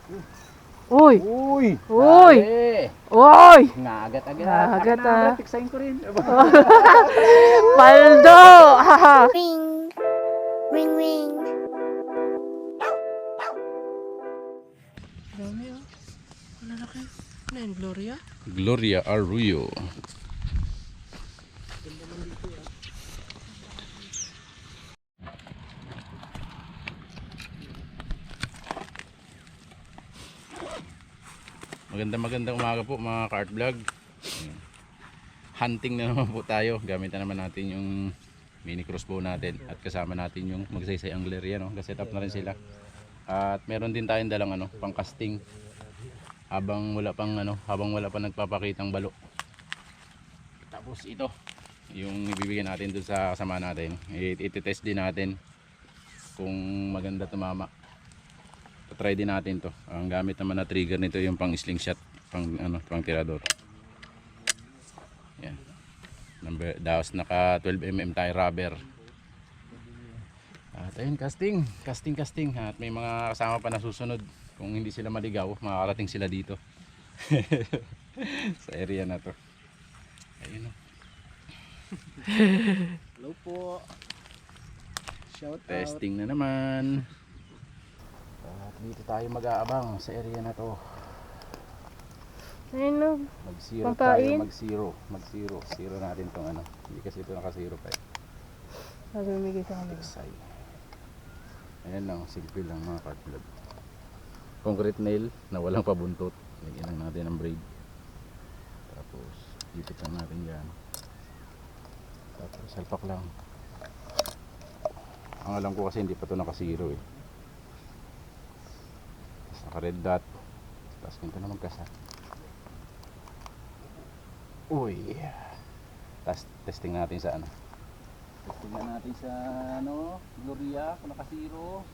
Uy! Uy! Uy! Dali! Uy! Ngagat-agat. Ngagat, ah. Tiksahin ko rin. Paldo! Ring, ring, ring. Dami oh. Ano laki? Ano yun, Gloria? Gloria Arroyo. Magandang umaga po mga ka-art vlog. Hunting na naman po tayo. Gamit na naman natin yung mini crossbow natin at kasama natin yung magsaysay angler yan, no? Set up na rin sila. At meron din tayong dalang pang casting habang wala pa nagpapakitang balo. Tapos ito yung ibibigay natin dun sa kasama natin. Iti-test din natin kung maganda tumama. Try din natin to. Ang gamit naman na trigger nito yung pang slingshot, pang tirador. Yan. Daos naka 12mm tayo rubber. At ayun, casting. At may mga kasama pa na susunod. Kung hindi sila maligaw, makakarating sila dito. Sa area na to. Ayun o. Hello po. Shout out. Testing na naman. At dito tayo mag-aabang sa area na to. Ayun no. Mag-zero Pampain? tayo, mag-zero. Zero natin tong Hindi kasi ito naka-zero pa eh. Sabi umigay sa kanila. Exay. Ayan lang, simple lang mga cardboard. Concrete nail na walang pabuntot. Lagyan lang natin ng braid. Tapos, ipit lang natin yan. Tapos, salpak lang. Ang alam ko kasi hindi pa ito naka-zero eh. Tapos, naka-red dot. Tapos, ganito naman kasa. Uy! Tapos, testing natin sa Tingnan natin sa Gloria, kung naka-zero.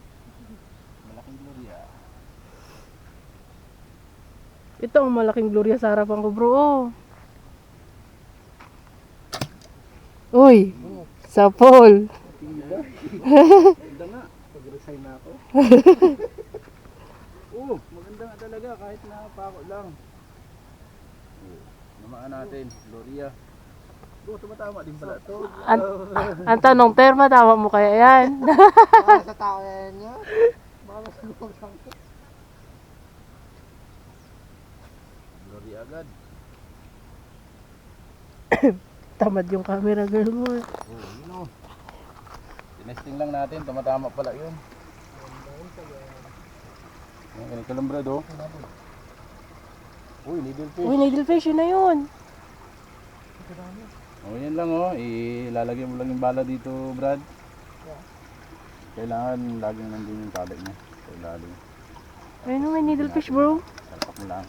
Malaking Gloria. Ito ang malaking Gloria sa harapan ko, bro. Oh. Uy! Sa Paul. Maganda nga. Pag-resign na ako. Maganda nga talaga kahit na pako lang. Namaan natin, Gloria. Tumatama din pala ito. Ang tanong, terma, tama mo kaya yan? Para sa tao yan niya. Baka mas lumang ko. Gloria agad. Tamad yung camera girl mo. Yun o. Tinesting lang natin, tumatama pala yun. Yan, ganito lang brad oh. Needlefish. Uy, needlefish, yun na yun. Yan lang oh, ilalagay mo lang yung bala dito, Brad. Kailangan laging nandun yung tali niya. Kailangan. Ayun o, may needlefish, bro. Salpak mo lang.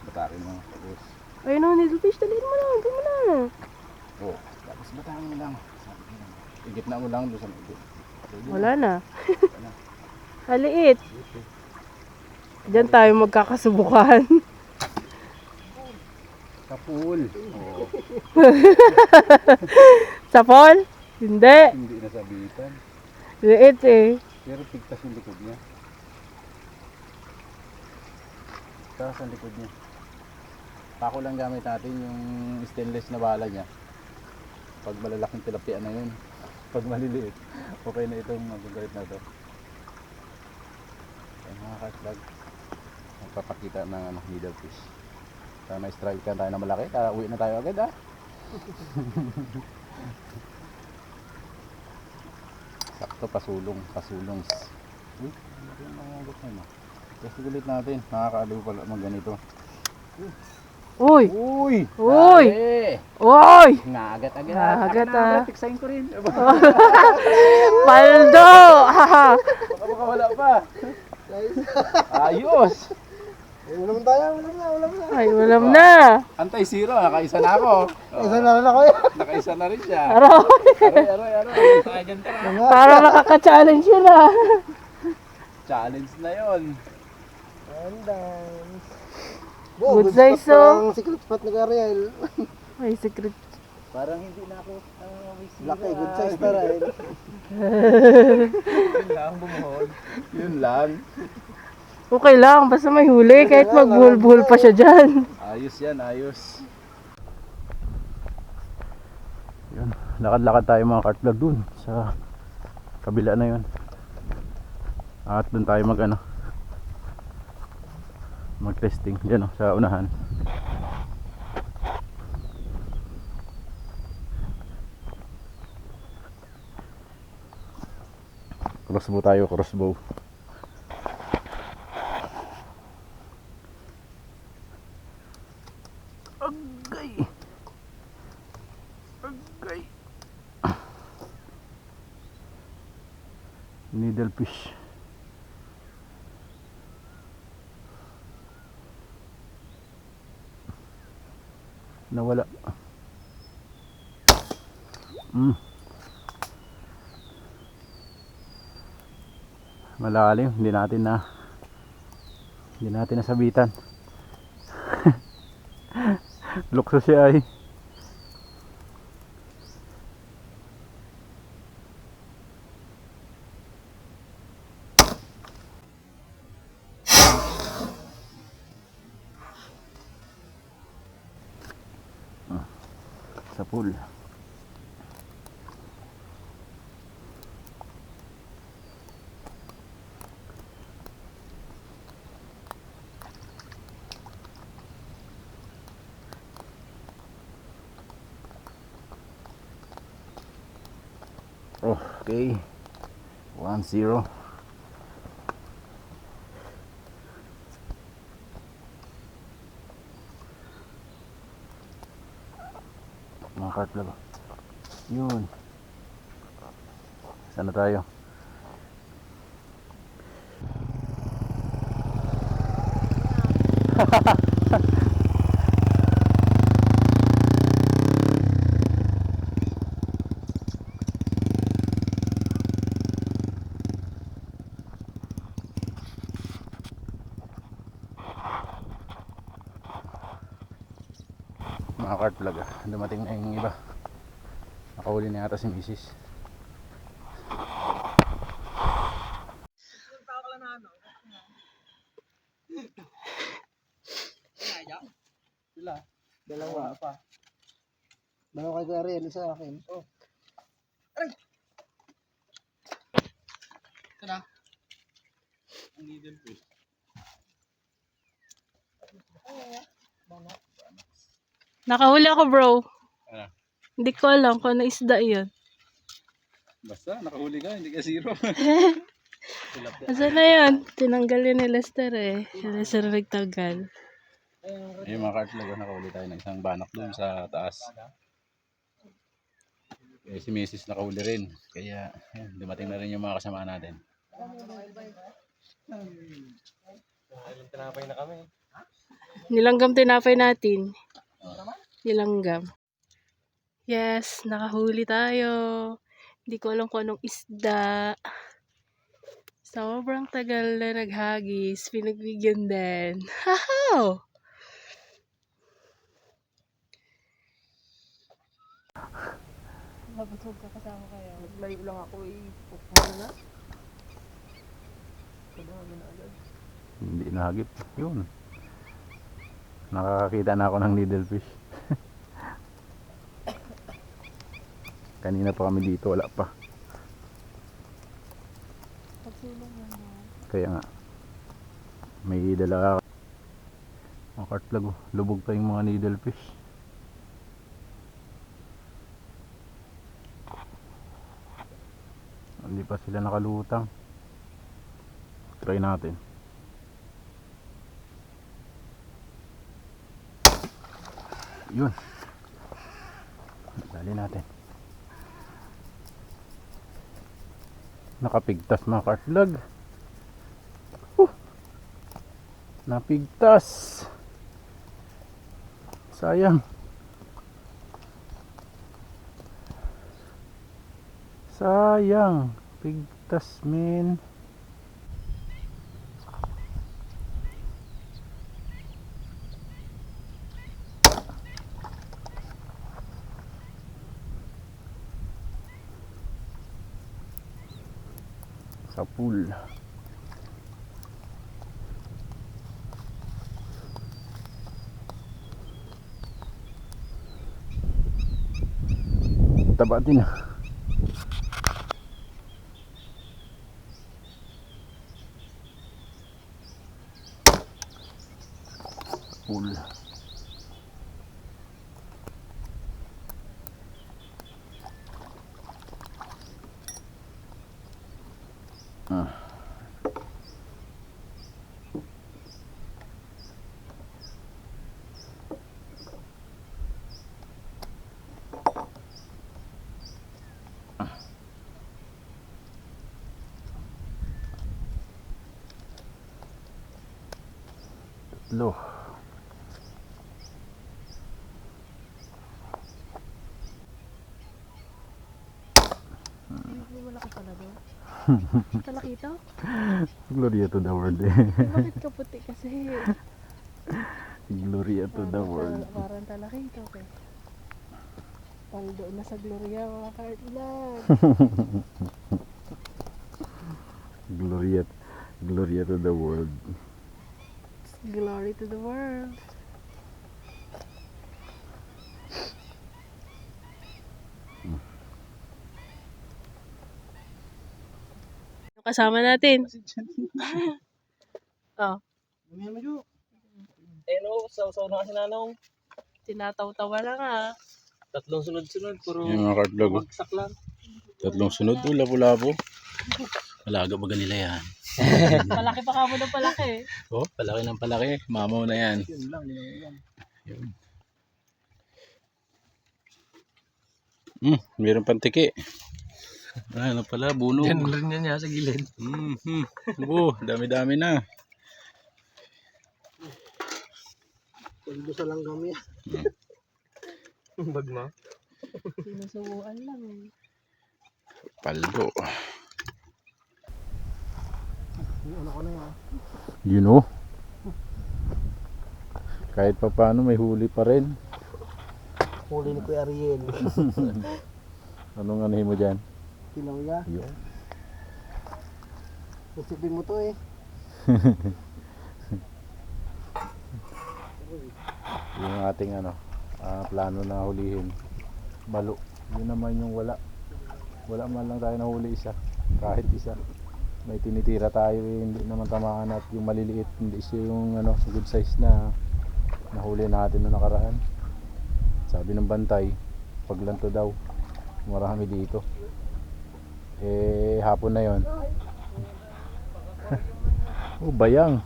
Batakin mo. Tapos, Ayun o, needlefish, daliin mo lang, daliin mo lang. tapos batakin mo lang. Igitna mo lang doon sa igit. Wala na. Haliit. Diyan tayo magkakasubukan. Kapul. Sa Paul? Hindi. Hindi nasabitan. Liit eh. Pero pigtas yung likod niya. Taas ang likod niya. Pako lang gamit natin yung stainless na bala niya. Pag malalaking tilapia na yun. Pag maliliit, okay na itong magagalit na ito. Ay mga ka-vlog, magpapakita ng needlefish. Sana strike ka tayo na malaki, tara uwi na tayo agad ah. Sakto, pasulong. Uy, ano yung mga agad na Kasi ulit natin, nakakaaliw pala mag ganito. Uy! Uy! Uy! Dali! Uy! Ngagat-agat. Ngagat, ah. Tiksahin ko rin. Paldo! Baka wala pa. Ayos! Ulam tayo, ulam na. Ay, ulam na. Antay-zero, nakaisa na ako. Isa na lang ako yan. Nakaisa na rin siya. Aroy! Aroy. Para makaka-challenge yun ah. Challenge na yon. Andan. Good size, oh. Ang secret spot ni Ariel. May secret. Parang hindi na ako may sira. Laki, good size na rin. Yun lang, bumuhol. Yun lang. Okay lang, basta may huli. Kahit magbuhol-buhol pa siya dyan. Ayos yan, ayos. Yun, lakad-lakad tayo mga kart vlog dun sa kabila na yun. At dun tayo mag-testing dyan sa unahan. Crossbow tayo, crossbow. Agay! Agay! Needle fish. Nawala. Malalim, hindi natin nasabitan. Lukso siya ay. Sa pool. Okay, 1-0. Mga kart ba? Yun. Sana tayo? Mga kart vlog, dumating na yung iba. Nakahuli na yata si Mrs. Sila. Dalawa pa. Dalawa kay Kuya Ariel, isa akin. Oh. Aray! Ito na. Ang needle fish. Nakahuli ako, bro. Ano? Hindi ko alam kung ano isda yun. Basta nakahuli ka, hindi ka zero. Asa na yun? Tinanggal yun ni Lester eh. Si Lester nagtanggal. Ayun mga kart vlog, nakahuli tayo ng isang banak dun sa taas. Si Mrs. nakahuli rin. Kaya ayun, dumating na rin yung mga kasama natin. Nilanggam tinapay natin. Nilanggam. Yes, nakahuli tayo. Hindi ko alam kung anong isda. Sobrang tagal na naghagis. Pinagbigyan din. Hahaw! Mabusog ka kasama kayo. Layo lang ako eh. Pupuno na. Kadami na agad. Hindi nahagip. Yun. Nakakakita na ako ng needlefish. Kanina pa kami dito, wala pa. Kaya nga, may dala mga kart vlog, lubog pa yung mga needlefish. Hindi pa sila nakalutang. Try natin. Yun, dali natin. Nakapigtas mga kart vlog. Napigtas. Sayang. Sayang. Pigtas men. Sa pool. taba din ah. Full. Ah. Tatlo. Malaki pala daw. Talakito? Gloria to the world eh. Bakit kaputi kasi? Gloria to the world. Parang talakito eh. Paldo na sa Gloria mga ka-vlog. Gloria, Gloria to the world. Glory to the world. Yung kasama natin. Oh, Mamaya mo, Jo. Sausaw na kasi nanong. tinataw-tawa lang ah. Tatlong sunod-sunod. Puro Yung mga kartlog. bagsak lang. Tatlong sunod to, labo-labo. Malaga ba nila yan? Palaki pa ka mo ng palaki. Oh, palaki ng palaki. Mamaw na yan. Yun lang, yun lang. Yun. Meron pang tiki. Ano pala, bunog. Yan rin yan niya sa gilid. Dami-dami na. Paldo sa langgam yan. Bag mo. Sinusubuan lang eh. Paldo. Yung ano ko na yan. You know? Kahit pa paano may huli pa rin. Huli ni Kuya Ariel. Anong anahin mo dyan? Kilaw ya. Yun. Resipin mo to eh. Yung ating plano na hulihin. Balo. Yun naman yung wala. Wala man lang tayo nahuli isa. Kahit isa. May tinitira tayo hindi naman tamaan at yung maliliit hindi siya yung good size na nahuli natin na nakaraan. Sabi ng bantay, paglanto daw. Marami dito. Hapon na yon. Oh, bayang.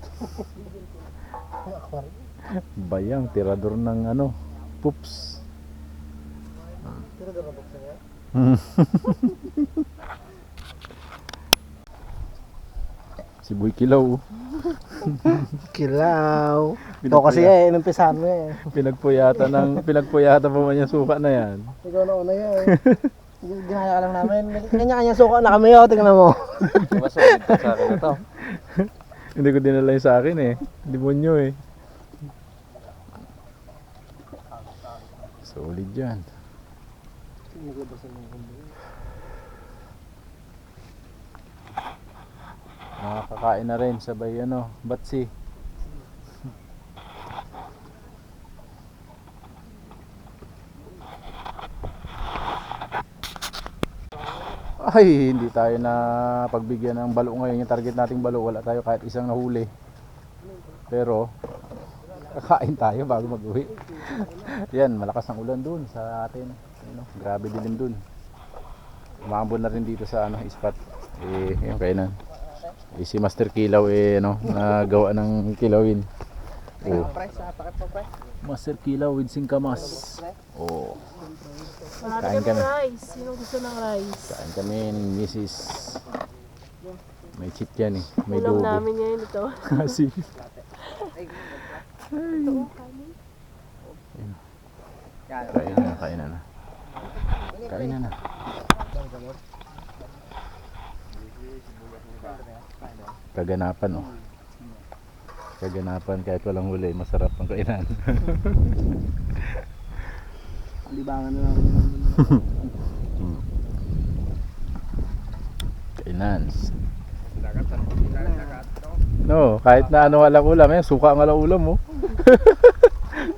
Bayang, tirador ng poops. Pero dapat buksan niya. Si Boy Kilaw. Kilaw. Ito kasi inumpisahan mo eh. Pinagpuyata pa man yung suka na yan. Ikaw na una yan. Ginaya ka lang namin. Kanya-kanya suka na kami. Tingnan mo. Masugid ka sa akin na to. Hindi ko dinala yung sa akin eh. Demonyo eh. Solid yan. Nakakain na rin sabay batsi. Ay, hindi tayo na pagbigyan ng balo ngayon. Yung target nating balo, wala tayo kahit isang nahuli. Pero kakain tayo bago mag-uwi. Yan, malakas ang ulan dun sa atin. Grabe dilim dun. Umambon na rin dito sa spot. Yung kainan. Si Master Kilaw nagawa ng kilawin. Master Kilaw with singkamas. Oh. Kain kami. Rice. Sino gusto ng rice? Kain kami ng Mrs. May chip yan eh. May Ulam dugo. namin ngayon ito. Kasi kain na. Kain na. Kaganapan oh. Kaganapan kahit walang huli, masarap ang kainan. Libangan na lang. Kainan. No, kahit na walang ulam, suka ang walang ulam mo.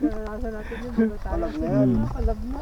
Naranasan natin yung bulo tayo. Palab na yan. Palab na.